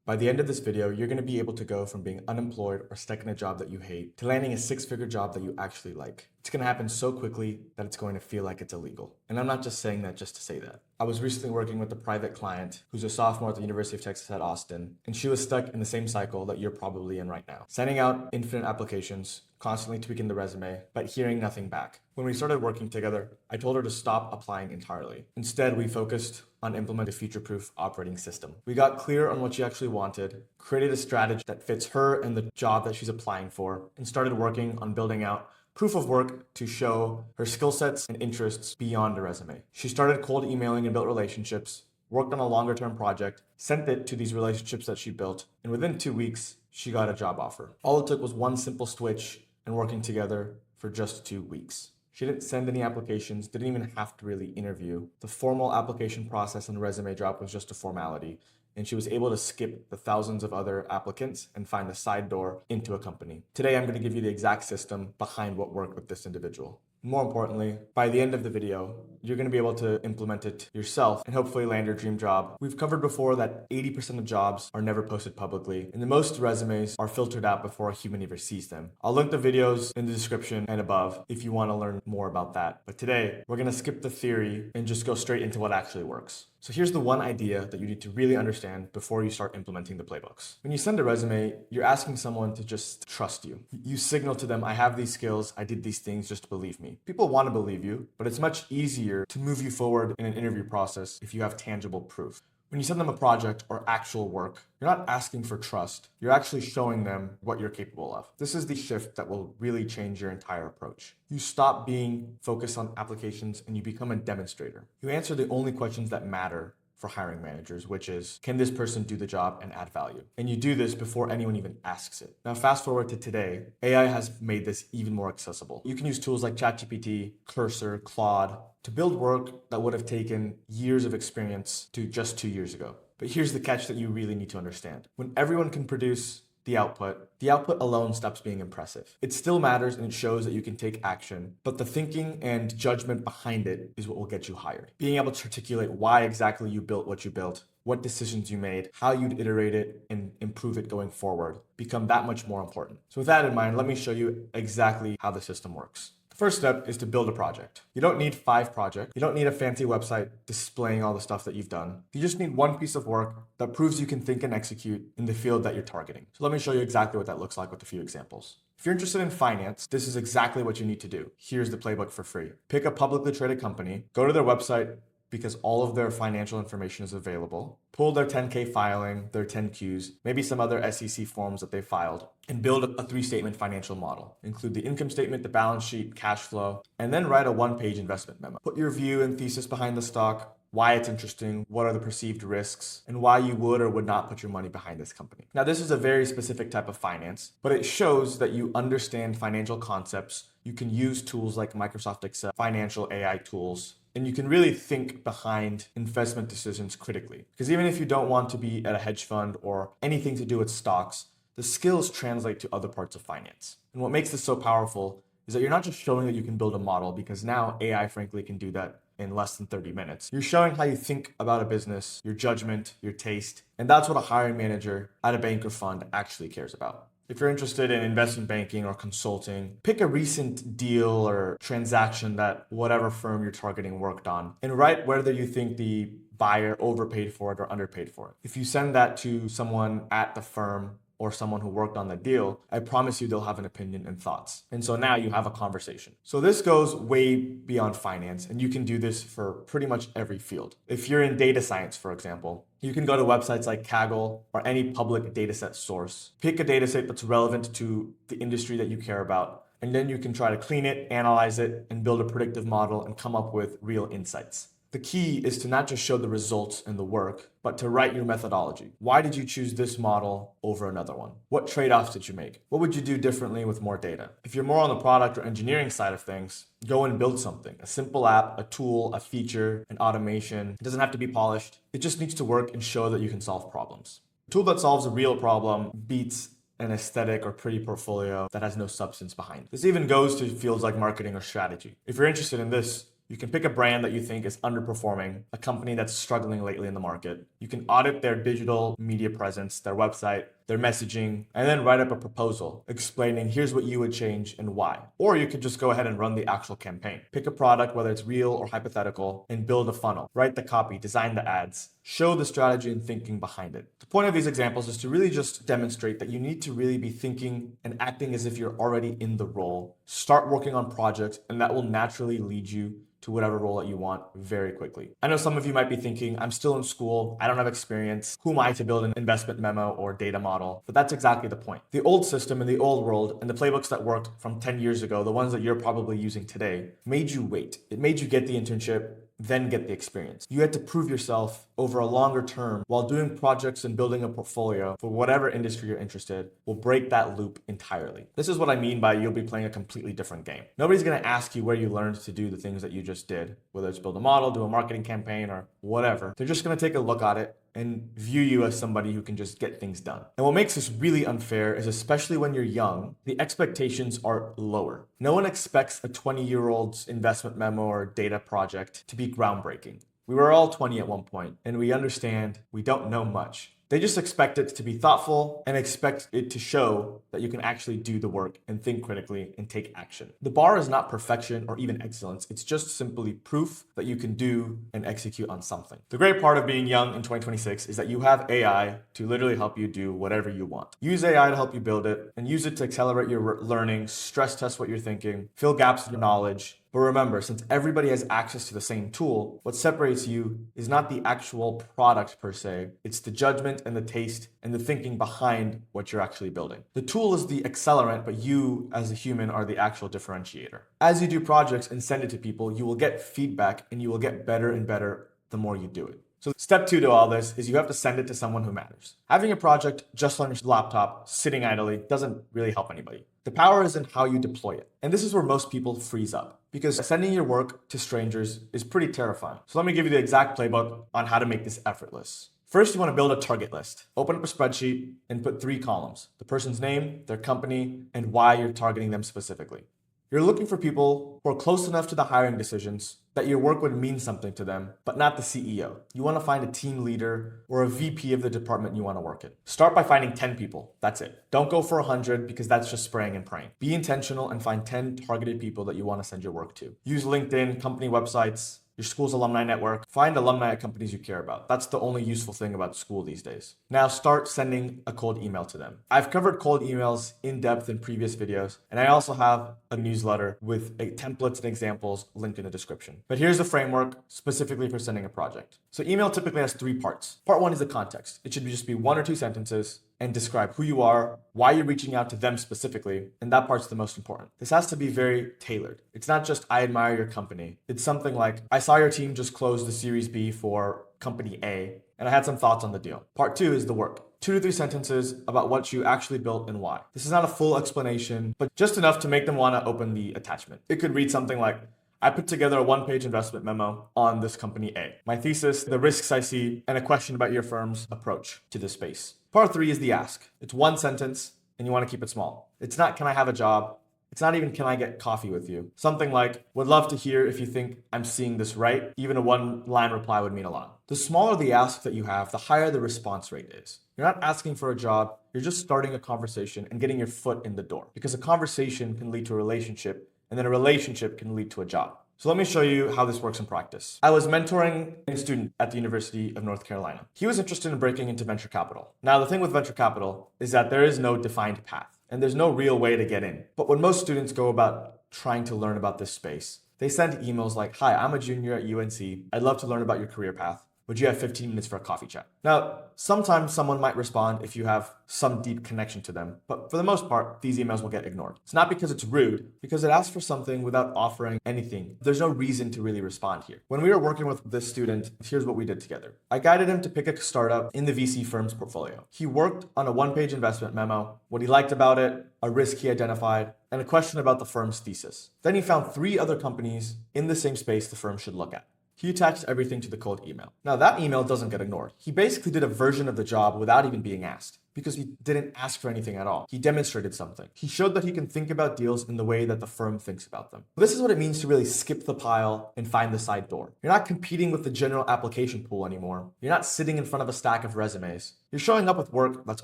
By the end of this video, you're going to be able to go from being unemployed or stuck in a job that you hate to landing a six-figure job that you actually like. It's going to happen so quickly that it's going to feel like it's illegal. And I'm not just saying that just to say that. I was recently working with a private client who's a sophomore at the University of Texas at Austin, and she was stuck in the same cycle that you're probably in right now. Sending out infinite applications, constantly tweaking the resume, but hearing nothing back. When we started working together, I told her to stop applying entirely. Instead, we focused on implementing a future-proof operating system. We got clear on what she actually wanted, created a strategy that fits her and the job that she's applying for, and started working on building out proof of work to show her skill sets and interests beyond a resume. She started cold emailing and built relationships, worked on a longer-term project, sent it to these relationships that she built, and within 2 weeks, she got a job offer. All it took was one simple switch and working together for just 2 weeks. She didn't send any applications, didn't even have to really interview. The formal application process and resume drop was just a formality, and she was able to skip the thousands of other applicants and find a side door into a company. Today, I'm going to give you the exact system behind what worked with this individual. More importantly, by the end of the video, you're going to be able to implement it yourself and hopefully land your dream job. We've covered before that 80% of jobs are never posted publicly, and the most resumes are filtered out before a human ever sees them. I'll link the videos in the description and above if you want to learn more about that. But today, we're going to skip the theory and just go straight into what actually works. So here's the one idea that you need to really understand before you start implementing the playbooks. When you send a resume, you're asking someone to just trust you. You signal to them, I have these skills, I did these things, just believe me. People want to believe you, but it's much easier to move you forward in an interview process if you have tangible proof. When you send them a project or actual work, you're not asking for trust. You're actually showing them what you're capable of. This is the shift that will really change your entire approach. You stop being focused on applications and you become a demonstrator. You answer the only questions that matter for hiring managers, which is, can this person do the job and add value? And you do this before anyone even asks it. Now, fast forward to today, AI has made this even more accessible. You can use tools like ChatGPT, Cursor, Claude to build work that would have taken years of experience to just 2 years ago. But here's the catch that you really need to understand. When everyone can produce the output alone stops being impressive. It still matters and it shows that you can take action, but the thinking and judgment behind it is what will get you hired. Being able to articulate why exactly you built what you built, what decisions you made, how you'd iterate it and improve it going forward become that much more important. So with that in mind, let me show you exactly how the system works. First step is to build a project. You don't need 5 projects. You don't need a fancy website displaying all the stuff that you've done. You just need one piece of work that proves you can think and execute in the field that you're targeting. So let me show you exactly what that looks like with a few examples. If you're interested in finance, this is exactly what you need to do. Here's the playbook for free. Pick a publicly traded company, go to their website, because all of their financial information is available. Pull their 10K filing, their 10Qs, maybe some other SEC forms that they filed, and build a 3-statement financial model. Include the income statement, the balance sheet, cash flow, and then write a 1-page investment memo. Put your view and thesis behind the stock, why it's interesting, what are the perceived risks, and why you would or would not put your money behind this company. Now, this is a very specific type of finance, but it shows that you understand financial concepts. You can use tools like Microsoft Excel, financial AI tools, and you can really think behind investment decisions critically. Because even if you don't want to be at a hedge fund or anything to do with stocks, the skills translate to other parts of finance. And what makes this so powerful is that you're not just showing that you can build a model, because now AI frankly can do that in less than 30 minutes. You're showing how you think about a business, your judgment, your taste, and that's what a hiring manager at a bank or fund actually cares about. If you're interested in investment banking or consulting, pick a recent deal or transaction that whatever firm you're targeting worked on and write whether you think the buyer overpaid for it or underpaid for it. If you send that to someone at the firm or someone who worked on the deal, I promise you they'll have an opinion and thoughts. And so now you have a conversation. So this goes way beyond finance, and you can do this for pretty much every field. If you're in data science, for example, you can go to websites like Kaggle or any public dataset source. Pick a dataset that's relevant to the industry that you care about, and then you can try to clean it, analyze it, and build a predictive model and come up with real insights. The key is to not just show the results and the work, but to write your methodology. Why did you choose this model over another one? What trade-offs did you make? What would you do differently with more data? If you're more on the product or engineering side of things, go and build something. A simple app, a tool, a feature, an automation. It doesn't have to be polished. It just needs to work and show that you can solve problems. A tool that solves a real problem beats an aesthetic or pretty portfolio that has no substance behind it. This even goes to fields like marketing or strategy. If you're interested in this, You can pick a brand that you think is underperforming, a company that's struggling lately in the market. You can audit their digital media presence, their website, their messaging, and then write up a proposal explaining here's what you would change and why. Or you could just go ahead and run the actual campaign. Pick a product, whether it's real or hypothetical, and build a funnel. Write the copy, design the ads, show the strategy and thinking behind it. The point of these examples is to really just demonstrate that you need to really be thinking and acting as if you're already in the role. Start working on projects, and that will naturally lead you to whatever role that you want very quickly. I know some of you might be thinking, I'm still in school, I don't have experience, who am I to build an investment memo or data model? But that's exactly the point. The old system in the old world and the playbooks that worked from 10 years ago, the ones that you're probably using today, made you wait. It made you get the internship, then get the experience. You had to prove yourself over a longer term while doing projects and building a portfolio for whatever industry you're interested will break that loop entirely. This is what I mean by you'll be playing a completely different game. Nobody's going to ask you where you learned to do the things that you just did, whether it's build a model, do a marketing campaign, or whatever. They're just going to take a look at it and view you as somebody who can just get things done. And what makes this really unfair is, especially when you're young, the expectations are lower. No one expects a 20-year-old's investment memo or data project to be groundbreaking. We were all 20 at one point, and we understand we don't know much. They just expect it to be thoughtful and expect it to show that you can actually do the work and think critically and take action. The bar is not perfection or even excellence. It's just simply proof that you can do and execute on something. The great part of being young in 2026 is that you have AI to literally help you do whatever you want. Use AI to help you build it and use it to accelerate your learning, stress test what you're thinking, fill gaps in your knowledge. But remember, since everybody has access to the same tool, what separates you is not the actual product per se, it's the judgment and the taste and the thinking behind what you're actually building. The tool is the accelerant, but you as a human are the actual differentiator. As you do projects and send it to people, you will get feedback and you will get better and better the more you do it. So step 2 to all this is you have to send it to someone who matters. Having a project just on your laptop, sitting idly, doesn't really help anybody. The power is in how you deploy it. And this is where most people freeze up, because sending your work to strangers is pretty terrifying. So let me give you the exact playbook on how to make this effortless. First, you want to build a target list. Open up a spreadsheet and put 3 columns: the person's name, their company, and why you're targeting them specifically. You're looking for people who are close enough to the hiring decisions that your work would mean something to them, but not the CEO. You want to find a team leader or a VP of the department you want to work in. Start by finding 10 people. That's it. Don't go for 100 because that's just spraying and praying. Be intentional and find 10 targeted people that you want to send your work to. Use LinkedIn, company websites, your school's alumni network. Find alumni at companies you care about. That's the only useful thing about school these days. Now start sending a cold email to them. I've covered cold emails in depth in previous videos, and I also have a newsletter with templates and examples linked in the description. But here's the framework specifically for sending a project. So email typically has 3 parts. Part 1 is the context. It should just be 1 or 2 sentences and describe who you are, why you're reaching out to them specifically, and that part's the most important. This has to be very tailored. It's not just, I admire your company. It's something like, I saw your team just close the Series B for company A, and I had some thoughts on the deal. Part 2 is the work. 2 to 3 sentences about what you actually built and why. This is not a full explanation, but just enough to make them want to open the attachment. It could read something like, I put together a 1-page investment memo on this company A. My thesis, the risks I see, and a question about your firm's approach to this space. Part 3 is the ask. It's 1 sentence, and you want to keep it small. It's not, can I have a job? It's not even, can I get coffee with you? Something like, would love to hear if you think I'm seeing this right. Even a 1-line reply would mean a lot. The smaller the ask that you have, the higher the response rate is. You're not asking for a job, you're just starting a conversation and getting your foot in the door. Because a conversation can lead to a relationship, and then a relationship can lead to a job. So let me show you how this works in practice. I was mentoring a student at the University of North Carolina. He was interested in breaking into venture capital. Now, the thing with venture capital is that there is no defined path, and there's no real way to get in. But when most students go about trying to learn about this space, they send emails like, hi, I'm a junior at UNC. I'd love to learn about your career path. Would you have 15 minutes for a coffee chat? Now, sometimes someone might respond if you have some deep connection to them, but for the most part, these emails will get ignored. It's not because it's rude, because it asks for something without offering anything. There's no reason to really respond here. When we were working with this student, here's what we did together. I guided him to pick a startup in the VC firm's portfolio. He worked on a 1-page investment memo, what he liked about it, a risk he identified, and a question about the firm's thesis. Then he found 3 other companies in the same space the firm should look at. He attached everything to the cold email. Now that email doesn't get ignored. He basically did a version of the job without even being asked. because he didn't ask for anything at all. He demonstrated something. He showed that he can think about deals in the way that the firm thinks about them. This is what it means to really skip the pile and find the side door. You're not competing with the general application pool anymore. You're not sitting in front of a stack of resumes. You're showing up with work that's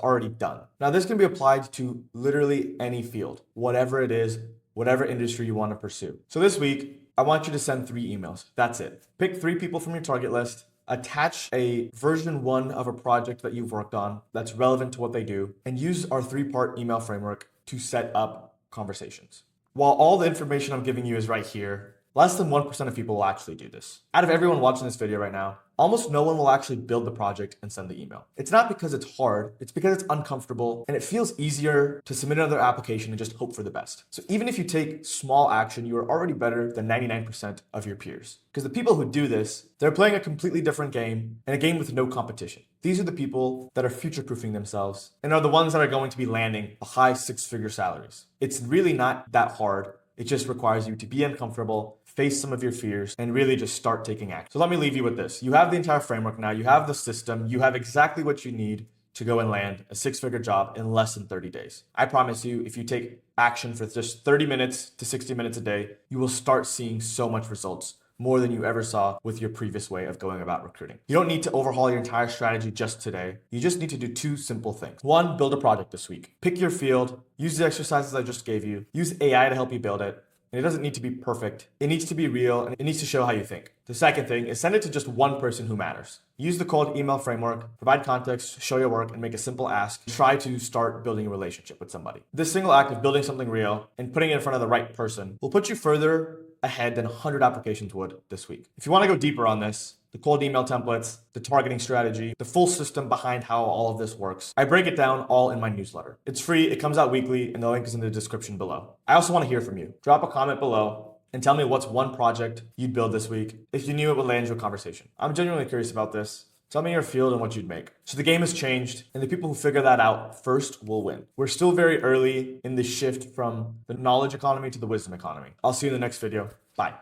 already done. Now, this can be applied to literally any field, whatever it is, whatever industry you want to pursue. So this week, I want you to send 3 emails. That's it. Pick 3 people from your target list, attach a version 1 of a project that you've worked on that's relevant to what they do, and use our 3-part email framework to set up conversations. While all the information I'm giving you is right here, less than 1% of people will actually do this. Out of everyone watching this video right now, almost no one will actually build the project and send the email. It's not because it's hard, it's because it's uncomfortable and it feels easier to submit another application and just hope for the best. So even if you take small action, you are already better than 99% of your peers. Because the people who do this, they're playing a completely different game and a game with no competition. These are the people that are future-proofing themselves and are the ones that are going to be landing high 6-figure salaries. It's really not that hard. It just requires you to be uncomfortable, face some of your fears, and really just start taking action. So let me leave you with this. You have the entire framework now. You have the system. You have exactly what you need to go and land a 6-figure job in less than 30 days. I promise you, if you take action for just 30 minutes to 60 minutes a day, you will start seeing so much results, more than you ever saw with your previous way of going about recruiting. You don't need to overhaul your entire strategy just today. You just need to do 2 simple things. 1, build a project this week. Pick your field, use the exercises I just gave you, use AI to help you build it. And it doesn't need to be perfect. It needs to be real and it needs to show how you think. The second thing is send it to just one person who matters. Use the cold email framework, provide context, show your work, and make a simple ask. Try to start building a relationship with somebody. This single act of building something real and putting it in front of the right person will put you further ahead than 100 applications would this week. If you want to go deeper on this, the cold email templates, the targeting strategy, the full system behind how all of this works, I break it down all in my newsletter. It's free, it comes out weekly, and the link is in the description below. I also want to hear from you. Drop a comment below and tell me what's one project you'd build this week if you knew it would land you a conversation. I'm genuinely curious about this. Tell me your field and what you'd make. So the game has changed, and the people who figure that out first will win. We're still very early in the shift from the knowledge economy to the wisdom economy. I'll see you in the next video. Bye.